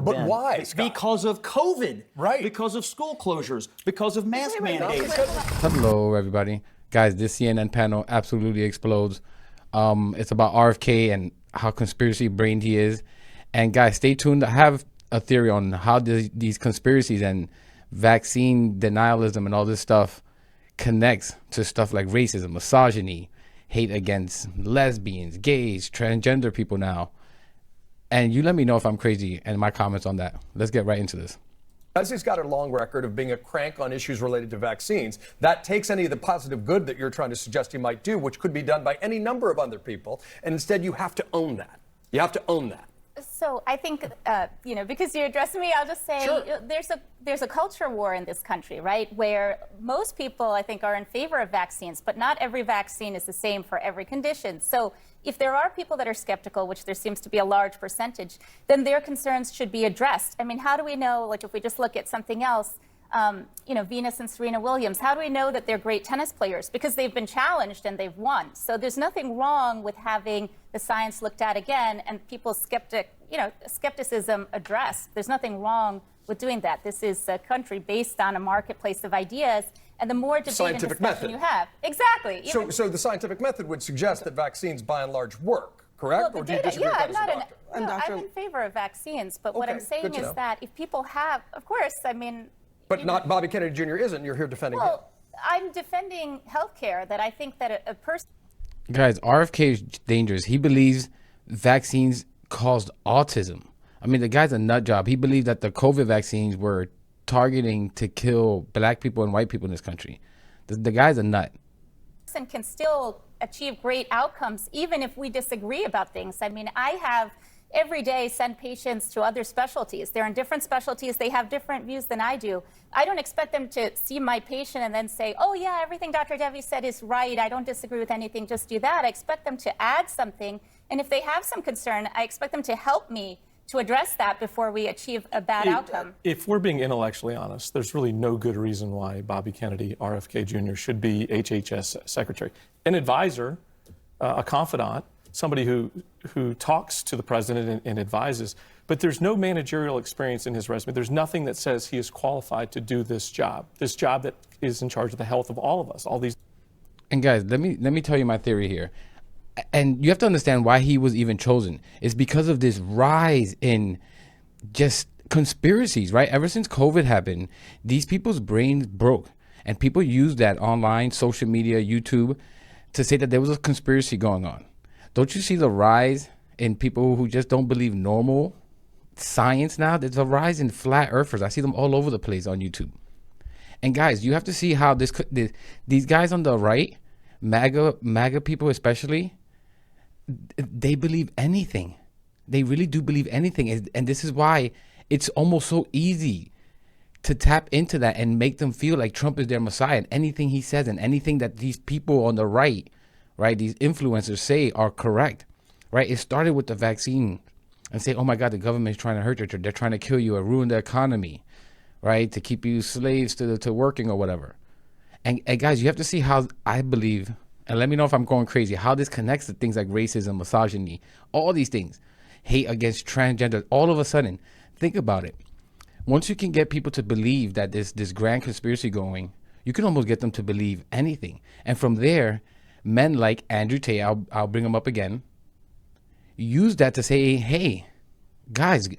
been. But why, Scott? Because of COVID. Right. Because of school closures. Because of mask mandates. Hello, everybody. Guys, this CNN panel absolutely explodes. It's about RFK and how conspiracy brained he is. And guys, stay tuned. I have a theory on how these conspiracies and vaccine denialism and all this stuff connects to stuff like racism, misogyny, hate against lesbians, gays, transgender people now. And you let me know if I'm crazy and my comments on that. Let's get right into this. As he's got a long record of being a crank on issues related to vaccines, that takes any of the positive good that you're trying to suggest he might do, which could be done by any number of other people. And instead, you have to own that. You have to own that. So I think, because you're addressing me, I'll just say Sure. there's a culture war in this country, right? Where most people, I think, are in favor of vaccines, but not every vaccine is the same for every condition. So if there are people that are skeptical, which there seems to be a large percentage, then their concerns should be addressed. I mean, how do we know, like if we just look at something else, Venus and Serena Williams, how do we know that they're great tennis players? Because they've been challenged and they've won. So there's nothing wrong with having the science looked at again and people's skepticism addressed. There's nothing wrong with doing that. This is a country based on a marketplace of ideas. And the more debate and discussion you have. Exactly. So the scientific method would suggest that vaccines, by and large, work, correct? Well, or do you disagree with that as a doctor? I'm in favor of vaccines. But what I'm saying is know. that if people have, of course, I mean... But not Bobby Kennedy Jr. isn't. You're here defending him. Well, I'm defending healthcare, that I think that a person... Guys, RFK is dangerous. He believes vaccines caused autism. I mean, the guy's a nut job. He believed that the COVID vaccines were targeting to kill black people and white people in this country. The guy's a nut. Can still achieve great outcomes, even if we disagree about things. I mean, I have every day send patients to other specialties. They're in different specialties. They have different views than I do. I don't expect them to see my patient and then say, oh, yeah, everything Dr. Devi said is right. I don't disagree with anything. Just do that. I expect them to add something. And if they have some concern, I expect them to help me to address that before we achieve a bad outcome. If we're being intellectually honest, there's really no good reason why Bobby Kennedy, RFK Jr., should be HHS secretary. An advisor, a confidant, somebody who talks to the president and advises, but there's no managerial experience in his resume. There's nothing that says he is qualified to do this job that is in charge of the health of all of us, all these. And guys, let me tell you my theory here. And you have to understand why he was even chosen. It's because of this rise in just conspiracies, right? Ever since COVID happened, these people's brains broke. And people use that online, social media, YouTube, to say that there was a conspiracy going on. Don't you see the rise in people who just don't believe normal science now? There's a rise in flat earthers. I see them all over the place on YouTube. And guys, you have to see how these guys on the right, MAGA people especially, they believe anything. They really do believe anything. And this is why it's almost so easy to tap into that and make them feel like Trump is their messiah. And anything he says and anything that these people on the right, these influencers say are correct, right? It started with the vaccine and say, oh my God, the government is trying to hurt you. They're trying to kill you or ruin the economy, right? To keep you slaves to working or whatever. And guys, you have to see how I believe, and let me know if I'm going crazy, how this connects to things like racism, misogyny, all these things, hate against transgender. All of a sudden, think about it. Once you can get people to believe that there's this grand conspiracy going, you can almost get them to believe anything. And from there, men like Andrew Tate, I'll bring him up again, use that to say, hey, guys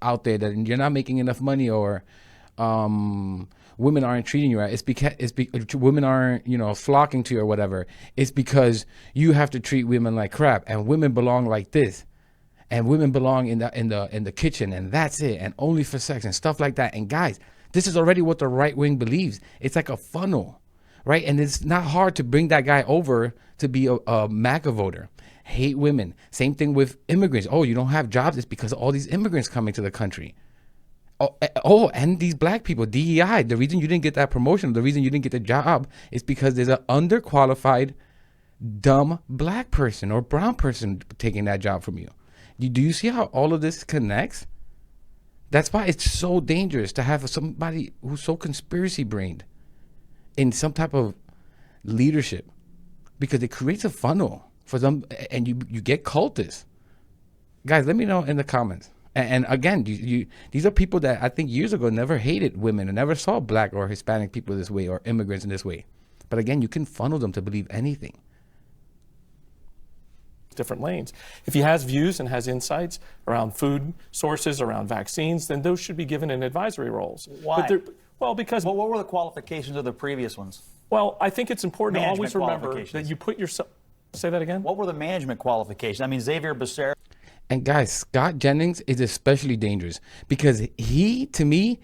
out there that you're not making enough money, or women aren't treating you right. It's because women aren't, flocking to you or whatever. It's because you have to treat women like crap, and women belong like this, and women belong in the kitchen, and that's it, and only for sex and stuff like that. And guys, this is already what the right wing believes. It's like a funnel, right? And it's not hard to bring that guy over to be a MAGA voter. Hate women. Same thing with immigrants. Oh, you don't have jobs. It's because of all these immigrants coming to the country. Oh, and these black people, DEI, the reason you didn't get that promotion, the reason you didn't get the job is because there's an underqualified, dumb black person or brown person taking that job from you. Do you see how all of this connects? That's why it's so dangerous to have somebody who's so conspiracy brained in some type of leadership, because it creates a funnel for them, and you get cultists. Guys, let me know in the comments. And again, these are people that I think years ago never hated women and never saw black or Hispanic people this way or immigrants in this way. But again, you can funnel them to believe anything. Different lanes. If he has views and has insights around food sources, around vaccines, then those should be given in advisory roles. Why? Because Well, what were the qualifications of the previous ones? well, I think it's important to always Management remember that qualifications. you put yourself. Say that again. What were the management qualifications? I mean, Xavier Becerra. And guys, Scott Jennings is especially dangerous because to me,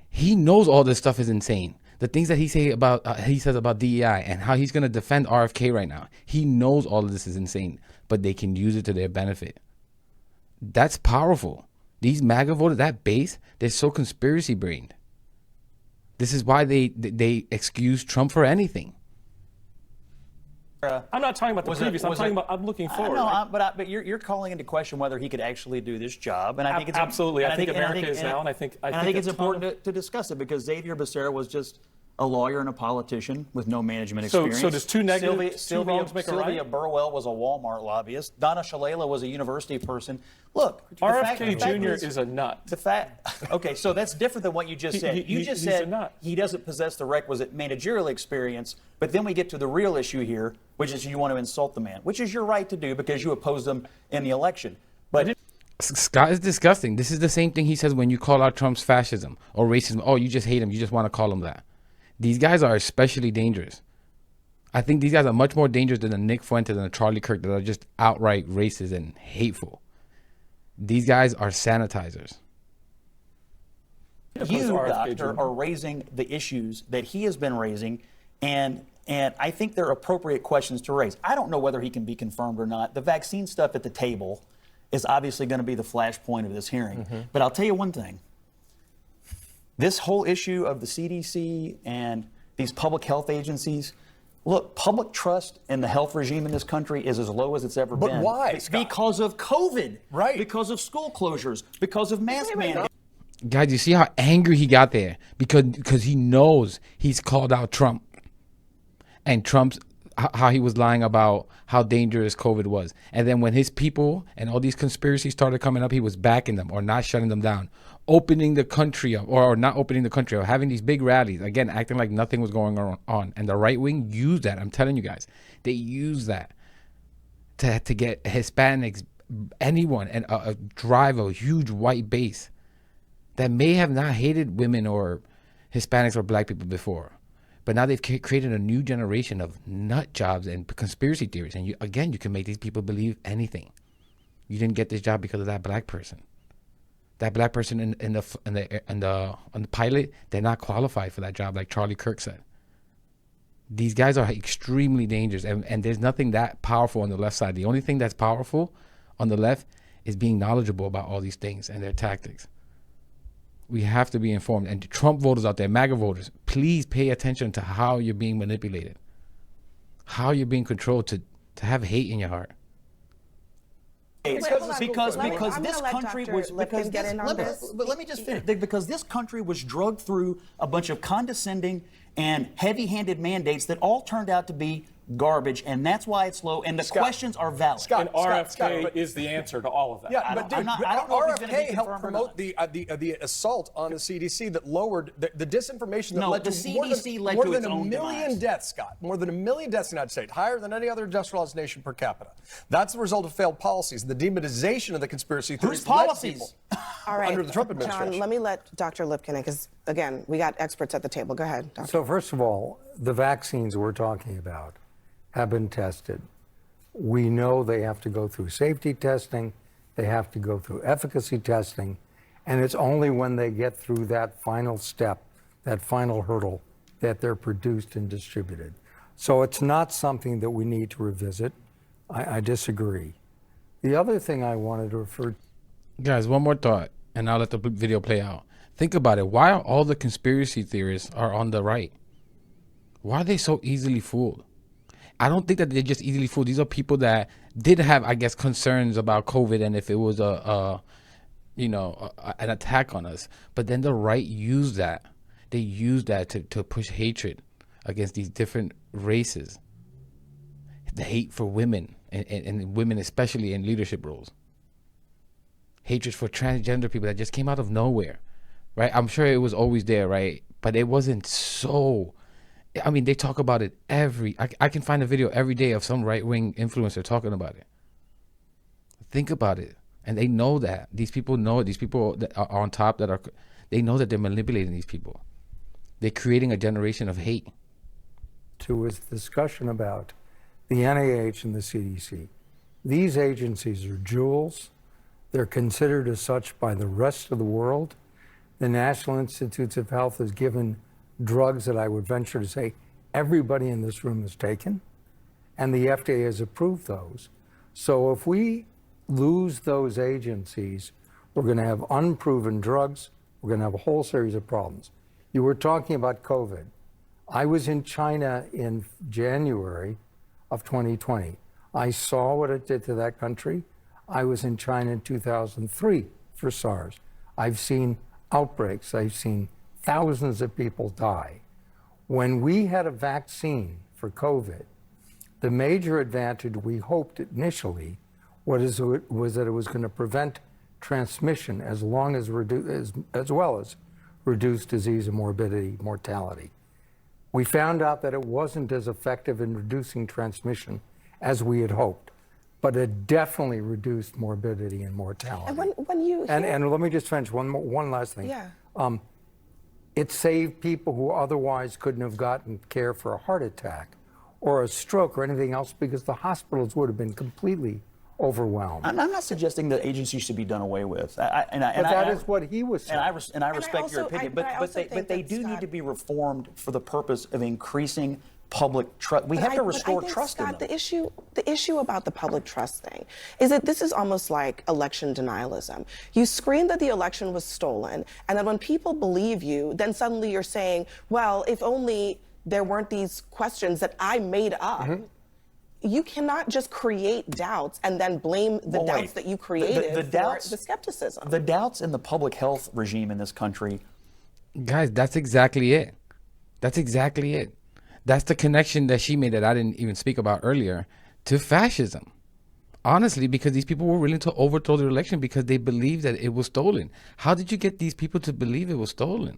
he knows all this stuff is insane. The things that he says about DEI and how he's going to defend RFK right now. He knows all of this is insane, but they can use it to their benefit. That's powerful. These MAGA voters, that base, they're so conspiracy brained. This is why they excuse Trump for anything. I'm not talking about the previous. I'm looking forward. But you're calling into question whether he could actually do this job, and I think it's absolutely. and I think America is and now, and I think it's important to discuss it because Xavier Becerra was just a lawyer and a politician with no management experience. So does two wrongs make a right? Sylvia Burwell was a Walmart lobbyist. Donna Shalala was a university person. Look, RFK Jr. is a nut. Okay, so that's different than what you just said. You just said a nut. he doesn't possess the requisite managerial experience, but then we get to the real issue here, which is you want to insult the man, which is your right to do because you opposed him in the election. But Scott is disgusting. This is the same thing he says when you call out Trump's fascism or racism. Oh, you just hate him. You just want to call him that. These guys are especially dangerous. I think these guys are much more dangerous than a Nick Fuentes and a Charlie Kirk that are just outright racist and hateful. These guys are sanitizers. You, Doctor, are raising the issues that he has been raising, and I think they're appropriate questions to raise. I don't know whether he can be confirmed or not. The vaccine stuff at the table is obviously going to be the flashpoint of this hearing. But I'll tell you one thing. This whole issue of the CDC and these public health agencies, look, public trust in the health regime in this country is as low as it's ever been. But why, It's Scott? because of COVID. Right. Because of school closures. Because of mask mandates. Guys, you see how angry he got there because he knows he's called out Trump and how he was lying about how dangerous COVID was. And then when his people and all these conspiracies started coming up, he was backing them or not shutting them down, opening the country up or not opening the country or having these big rallies, again, acting like nothing was going on. And the right wing used that. I'm telling you guys, they use that to get Hispanics, anyone, and drive a huge white base that may have not hated women or Hispanics or black people before. But now they've created a new generation of nut jobs and conspiracy theories. And you can make these people believe anything. You didn't get this job because of that black person. That black person in the pilot, they're not qualified for that job, like Charlie Kirk said. These guys are extremely dangerous, and there's nothing that powerful on the left side. The only thing that's powerful on the left is being knowledgeable about all these things and their tactics. We have to be informed. And Trump voters out there, MAGA voters, please pay attention to how you're being manipulated, how you're being controlled to have hate in your heart. Because this country was let me just finish. Because this country was drugged through a bunch of condescending and heavy-handed mandates that all turned out to be garbage, and that's why it's low. And the questions are valid. And RFK is the answer to all of that. Yeah, but I don't know if he's gonna be RFK helped confirmed or promote not. the assault on the CDC that lowered the disinformation that No, led the to more CDC than, led more to than its a own million demise. deaths, Scott. More than 1 million deaths in the United States, higher than any other industrialized nation per capita. That's the result of failed policies. The demonization of the conspiracy theories Whose led policies? people All right, under the Trump administration. John, let me let Dr. Lipkin in because, again, we got experts at the table. Go ahead, Dr. So first of all, the vaccines we're talking about have been tested. We know they have to go through safety testing, they have to go through efficacy testing, and it's only when they get through that final step, that final hurdle, that they're produced and distributed. So it's not something that we need to revisit. I disagree. The other thing I wanted to refer to. Guys, one more thought, and I'll let the video play out. Think about it. Why are all the conspiracy theorists are on the right? Why are they so easily fooled? I don't think that they're just easily fooled. These are people that did have, I guess, concerns about COVID and if it was an attack on us. But then the right used that. They used that to push hatred against these different races. The hate for women and women, especially in leadership roles. hatred for transgender people that just came out of nowhere, right? I'm sure it was always there, right? But it wasn't so. I mean, they talk about it I can find a video every day of some right-wing influencer talking about it. Think about it. And they know that. These people know it. These people that are on top they know that they're manipulating these people. They're creating a generation of hate. To his discussion about the NIH and the CDC. These agencies are jewels. They're considered as such by the rest of the world. The National Institutes of Health has given drugs that I would venture to say everybody in this room has taken, and the FDA has approved those. So if we lose those agencies, we're going to have unproven drugs. We're going to have a whole series of problems. You were talking about COVID. I was in China in January of 2020. I saw what it did to that country. I was in China in 2003 for SARS. I've seen outbreaks. I've seen thousands of people die. When we had a vaccine for COVID, the major advantage we hoped initially was that it was going to prevent transmission as well as reduce disease and morbidity, mortality. We found out that it wasn't as effective in reducing transmission as we had hoped, but it definitely reduced morbidity and mortality. And when you and let me just finish one last thing. Yeah. It saved people who otherwise couldn't have gotten care for a heart attack or a stroke or anything else because the hospitals would have been completely overwhelmed. I'm not suggesting that agencies should be done away with. But that is what he was saying. And I respect your opinion, but they do need to be reformed for the purpose of increasing public trust. We have to restore trust in them. The issue about the public trust thing is that this is almost like election denialism. You scream that the election was stolen, and then when people believe you, then suddenly you're saying, well, if only there weren't these questions that I made up. Mm-hmm. You cannot just create doubts and then blame the doubts that you created for the skepticism. The doubts in the public health regime in this country. Guys, that's exactly it. That's exactly it. That's the connection that she made that I didn't even speak about earlier to fascism. Honestly, because these people were willing to overthrow the election because they believed that it was stolen. How did you get these people to believe it was stolen?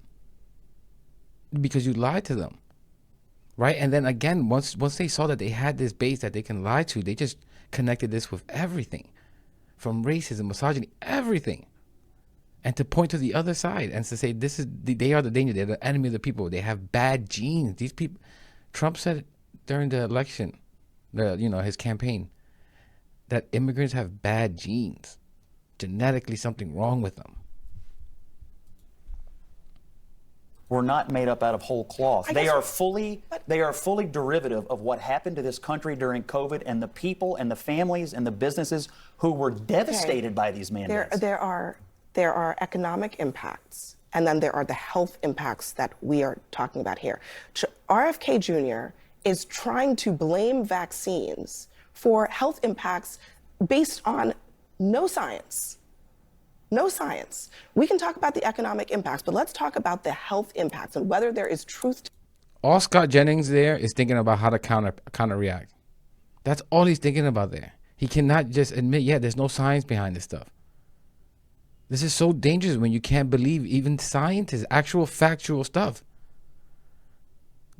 Because you lied to them. Right? And then again, once they saw that they had this base that they can lie to, they just connected this with everything. From racism, misogyny, everything. And to point to the other side and to say they are the danger, they're the enemy of the people, they have bad genes. These people, Trump said during the election, his campaign, that immigrants have bad genes. Genetically something wrong with them. Were not made up out of whole cloth. They are fully derivative of what happened to this country during COVID and the people and the families and the businesses who were devastated by these mandates. There are economic impacts, and then there are the health impacts that we are talking about here. RFK Jr. is trying to blame vaccines for health impacts based on no science. No science. We can talk about the economic impacts, but let's talk about the health impacts and whether there is truth to. All Scott Jennings there is thinking about how to counter react. That's all he's thinking about there. He cannot just admit, there's no science behind this stuff. This is so dangerous when you can't believe even scientists, actual factual stuff.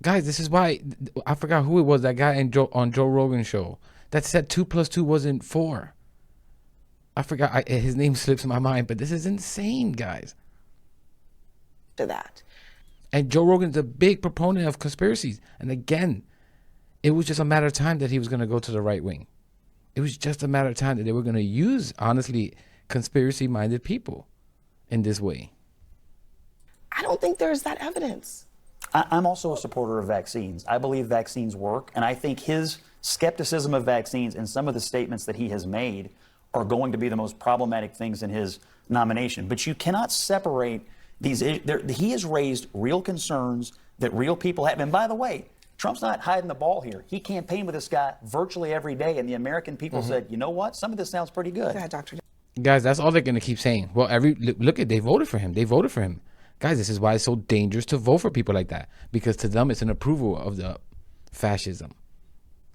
Guys, this is why, I forgot who it was, that guy on Joe Rogan's show, that said 2 + 2 wasn't 4. I forgot, his name slips my mind, but this is insane, guys. To that. And Joe Rogan's a big proponent of conspiracies. And again, it was just a matter of time that he was going to go to the right wing. It was just a matter of time that they were going to use, honestly, conspiracy-minded people in this way. I don't think there's that evidence. I'm also a supporter of vaccines. I believe vaccines work, and I think his skepticism of vaccines and some of the statements that he has made are going to be the most problematic things in his nomination. But you cannot separate these. He has raised real concerns that real people have. And by the way, Trump's not hiding the ball here. He campaigned with this guy virtually every day, and the American people said, you know what? Some of this sounds pretty good. Yeah, Dr. Guys, that's all they're going to keep saying. Well, they voted for him. They voted for him. Guys, this is why it's so dangerous to vote for people like that. Because to them, it's an approval of the fascism,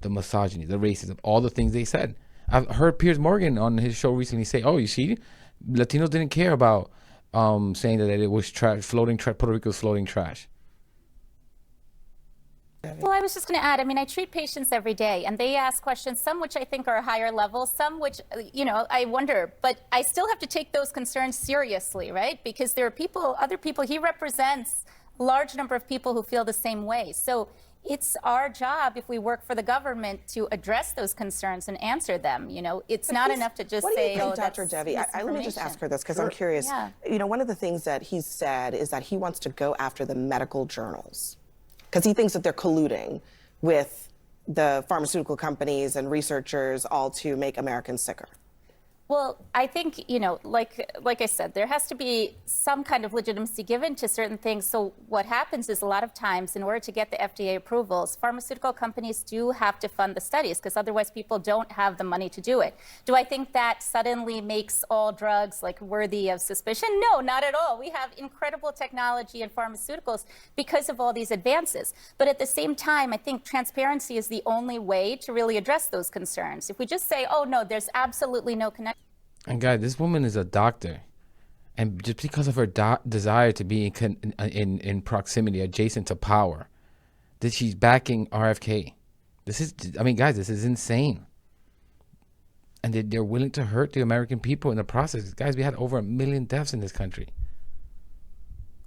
the misogyny, the racism, all the things they said. I've heard Piers Morgan on his show recently say, oh, you see, Latinos didn't care about saying that it was Puerto Rico's floating trash. Well, I was just going to add, I mean, I treat patients every day, and they ask questions, some which I think are higher level, some which, I wonder, but I still have to take those concerns seriously, right? Because there are other people, he represents a large number of people who feel the same way. So it's our job, if we work for the government, to address those concerns and answer them. It's not enough to just say, what do you think, that's Dr. Devi? Let me just ask her this, because I'm curious. Yeah. One of the things that he's said is that he wants to go after the medical journals, because he thinks that they're colluding with the pharmaceutical companies and researchers all to make Americans sicker. Well, I think, like I said, there has to be some kind of legitimacy given to certain things. So what happens is a lot of times, in order to get the FDA approvals, pharmaceutical companies do have to fund the studies, because otherwise people don't have the money to do it. Do I think that suddenly makes all drugs worthy of suspicion? No, not at all. We have incredible technology in pharmaceuticals because of all these advances. But at the same time, I think transparency is the only way to really address those concerns. If we just say, oh, no, there's absolutely no connection. And guys, this woman is a doctor, and just because of her desire to be in proximity, adjacent to power, that she's backing RFK. Guys, this is insane. And they're willing to hurt the American people in the process. Guys, we had over 1 million deaths in this country.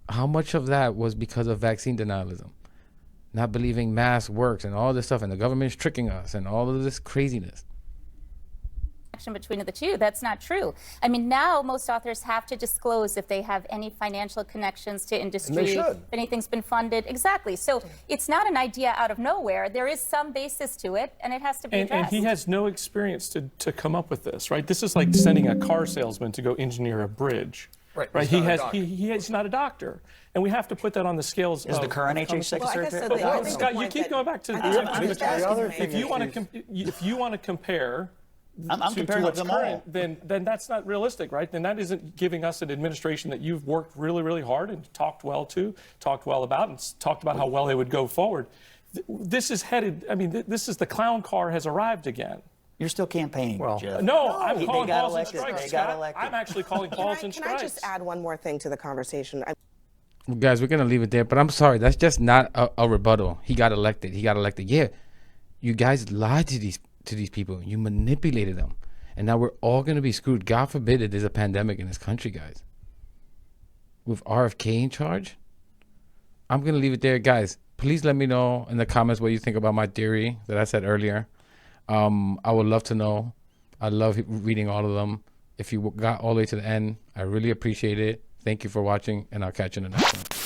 How much of that was because of vaccine denialism, not believing mask works, and all this stuff, and the government's tricking us, and all of this craziness? Between the two. That's not true. I mean, now most authors have to disclose if they have any financial connections to industry, if anything's been funded. Exactly. So it's not an idea out of nowhere. There is some basis to it, and it has to be addressed. And he has no experience to come up with this, right? This is like sending a car salesman to go engineer a bridge. Right. He's not a doctor. And we have to put that on the scales. Is the current HH Secretary? Scott, you keep going back to if you want to compare. I'm comparing what's them current, all. then that's not realistic, right? Then that isn't giving us an administration that you've worked really, really hard and talked well about, and talked about how well they would go forward. This is headed, this is the clown car has arrived again. You're still campaigning, Jeff. No, I'm calling got balls and elected. strikes, They got Scott. elected. I'm actually calling balls and Can strikes. I just add one more thing to the conversation? Guys, we're going to leave it there, but I'm sorry. That's just not a rebuttal. He got elected. Yeah, you guys lied to these people. You manipulated them. And now we're all going to be screwed. God forbid that there's a pandemic in this country, guys. With RFK in charge? I'm going to leave it there. Guys, please let me know in the comments what you think about my theory that I said earlier. I would love to know. I love reading all of them. If you got all the way to the end, I really appreciate it. Thank you for watching, and I'll catch you in the next one.